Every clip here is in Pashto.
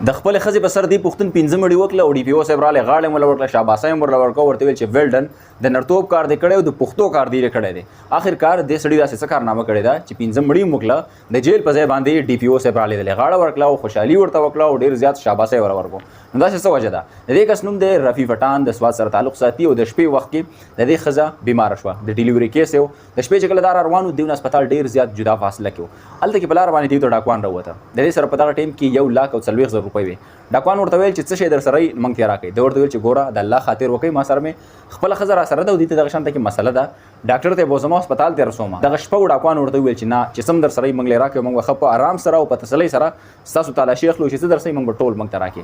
د خپل ښځې په سر دی پښتون 15 مړي وکړه او ډي پی او صاحب راغلی غاړه مله ورکړه شاباسي هم ورله ورکړه ورته ویل چې ویل ډن د نرتوب کار دې کړی او د پښتو کار دې کړی دی آخر کار دې سړي داسې څه کارنامه کړې ده چې 15 مړي هم وکړه د جیل په ځای باندې ډي پی او صاحب رالیدلی غاړه ورکړه او خوشحالي ورته وکړه او ډېر زیات شاباسي ورله ورکړو نو داسې څه وجه ده د دې کس نوم دی رفیع پټان د سوات سره تعلق ساتي او د شپې وخت کې د دې ښځه بیماره شوه د ډیلیوري کیس یو د شپې چې کله دا روان و دیونه هسپتال ډېر زیات جدا فاصله کې و هلته کې په لاره باندې دوی ته ډاکوان راووته د دې سره په دغه ټایم کې 1,40,000 روپۍ وې ډاکوان ورته ویل چې څه شی در سره یې موږ ته راکړئ ده ورته ویل چې ګوره د الله خاطر وکړئ ما سره مې خپله ښځه را سره ده او دې ته دغه شانته کې مسله ده ډاکټر ته بوزم هسپتال ته رسوم دغه شپه ډاکوان ورته ویل چې نه چې سم در سره یې موږ راکړو موږ ښه په آرام سره او په تسلۍ سره ستاسو تلاشي اخلو چې څه در سره موږ به ټول موږ ته راکړي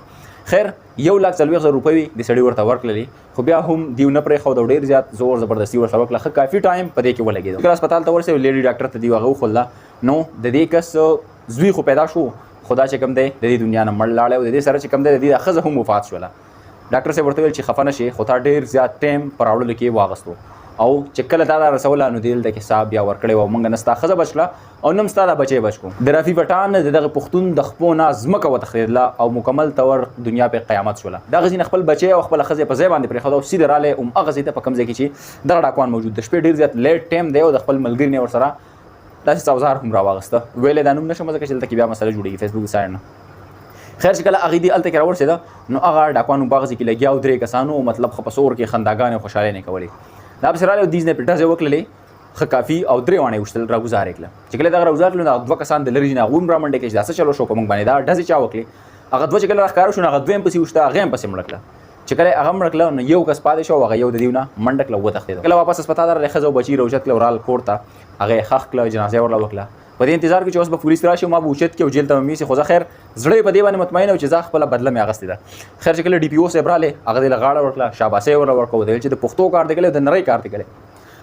خیر 1,40,000 روپۍ د سړي ورته ورکړلې خو بیا هم دیو نه پرېښود او ډېر زیات زور زبردستي ورسره وکړه ښه کافي ټایم په دې کې ولګېدو کله هسپتال ته ورسېد لیډي ډاکټر ته دیو هغه وښوله نو د دې کس زوی خو پیدا شو خدا چې کوم دی د دې دنیا نه مړ لاړی او د دې سره چې کوم دی د دې ښځه هم وفات شوله ډاکټر صاحب ورته ویل چې خفه نه شي خو تا ډېر زیات ټایم په راوړلو کې واغستو او چې کله دا رسوله نو دې دلته کې حساب بیا ورکړی و موږ نه ستا ښځه بچ کړه او نه هم ستا دا بچی بچ کړو د رفیع پټان د دغه پښتون د خپو نه ځمکه وتښتېدله او مکمل طور دنیا پې قیامت شوله دغه ځینې خپل بچی او خپله ښځې په ځای باندې پرېښود او سیده رالی هماغه ځای ته په کوم ځای کې چې دغه ډاکوان موجود د شپې ډېر زیات لیټ ټایم دی او د خپل ملګري نه ورسره داسې اوزار هم راواغسته ویلې دا نوم نشم ځکه چې دلته کې بیا مسله جوړېږي فیسبوک سایډ نه خیر چې کله هغې دې هلته کې راورسېده نو هغه ډاکوانو په هغه ځای کې لګیا او 3 کسانو مطلب ښه په سور کې خنداګانې او خوشحالۍ نه کولې دا پسې راغلی او دیز نه پې ډزې وکړلې ښه کافي او 3 واڼې وشتل راګوزار یې کړه چې کله دغه راګوزار کړل نو هغه 2 کسان د لرې نه هغوی هم رامنډې کړې چې دا څه چلو شو په موږ باندې دا ډزې چا وکړې هغه 2 چې کله راښکاره شو نو هغه 2 هم پسې وشته هغه هم پسې مړه کړه چې کله هغه مړه کړله نو یو کس پاتې شو هغه یو د دیو نه منډه کړله وتښتېده کله واپس هسپتال راغلی ښځه او بچي راوچت کړله ورال کور ته هغه یې ښخ کړله جنازه ورله وکړه په دې انتظار کې چې اوس به پولیس راشي او ما به اوچت کړي او جیل ته به مې یوسي خو زه خیر زړه یې په دې باندې مطمئن و چې زه خپله بدله مې اخیستې ده خیر چې کله ډي پي او صاحب راغلی هغه دې له غاړه ورکړه شاباسي یې ورله ورکړه ودویل چې د پښتو کار دې کړی د نرۍ کار دې کړی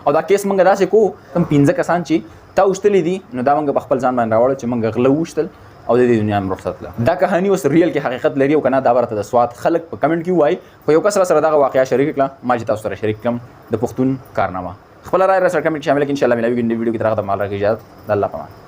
او دا کیس موږ داسې کوو کوم 15 کسان چې تا وشتلي دي نو دا موږ په خپل ځان باندې راوړل چې موږ غله وشتل او د دې دنیا هم رخصت کړه دا کهاني اوس ریل کې حقیقت لري او که نه دا ورته د سوات خلک په کمنټ کې ووایي خو یو کس را سره دغه واقعه شریک کړه ما چې تاسو سره شریک کړم د پښتون کارنامه خپله رایه را سره کمنټ کې شامله کړئ انشاءالله ملاویږو د ویډیو کې تر هغه د مال راکړئ اجازت د الله په امان